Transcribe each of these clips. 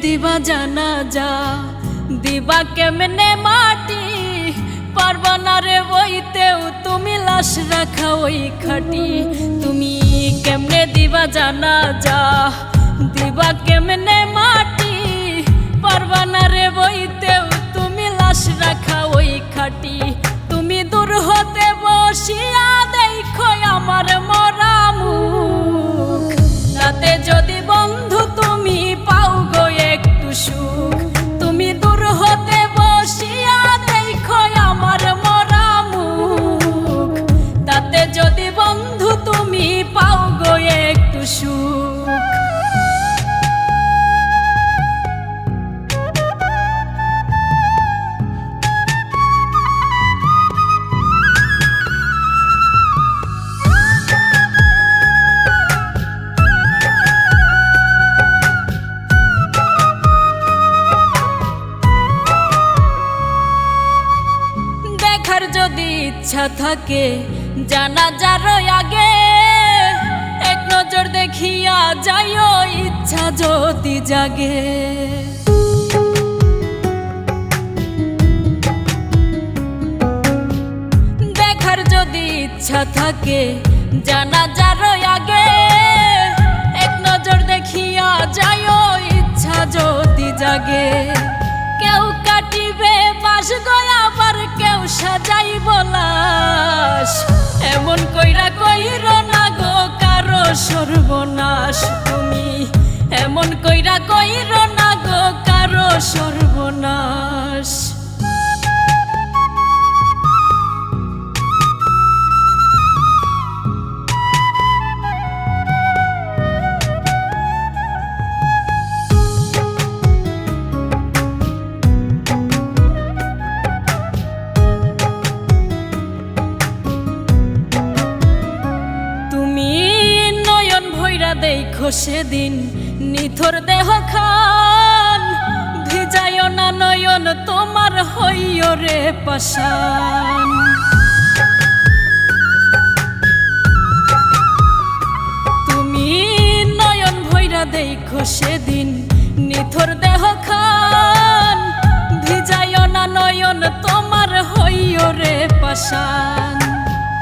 দিবা জানাজা দিবা কেমনে মাটি পারবা না রে বইতেও তুমি লাশ রাখা ওই খাটি তুমি কেমনে দিবা জানাজা দিবা কেমনে মাটি পারবা না রে বইতেও তুমি লাশ রাখা ওই খাটি তুমি দূর হতে বসিয়া দেখো আমার মরা মুখ তাতে যদি বন্ধু তুমি পাও গো একটু সুখ তুমি দূর হতে বসিয়া দেখো আমার মরা মুখ তাতে যদি বন্ধু তুমি পাও গো একটু সুখ যদি ইচ্ছা থাকে জানাজার আগে এক নজর দেখিয়া যাইও ইচ্ছা যদি জাগে দেখার যদি ইচ্ছা থাকে জানাজার আগে এক নজর দেখিয়া যাইও ইচ্ছা যদি জাগে কেউ কাটিবে বাস গয়া আবার কেউ সাজাইব লাশ এমন কইরা কইর না গো কারো সর্বনাশ তুমি এমন কইরা কইর না গো কারো সর্বনাশ দেখো সেদিন নিথর দেহ খান ভিজায় না নয়ন তোমার হইও রে পাশান তুমি নয়ন ভৈরা দেখো সেদিন নিথর দেহ খান ভিজায় না নয়ন তোমার হইও রে পাশান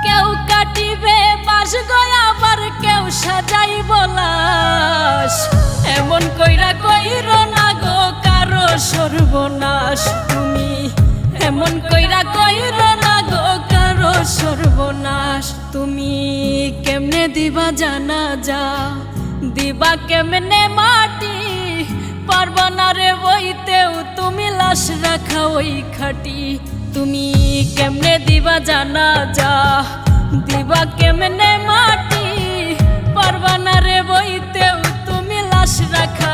কেউ কাটিবে বাস গয়া আবার কেউ সাজাইব লাশ এমন কইরা কইর না গো কারো সর্বনাশ তুমি এমন কইরা কইর না গো কারো সর্বনাশ তুমি কেমনে দিবা জানাজা দিবা কেমনে মাটি পারবা না রে বইতেও তুমি লাশ রাখা ওই খাটি তুমি কেমনে দিবা জানাজা দিবা কেমনে মাটি পারবা না রে বইতেও তুমি লাশ রাখা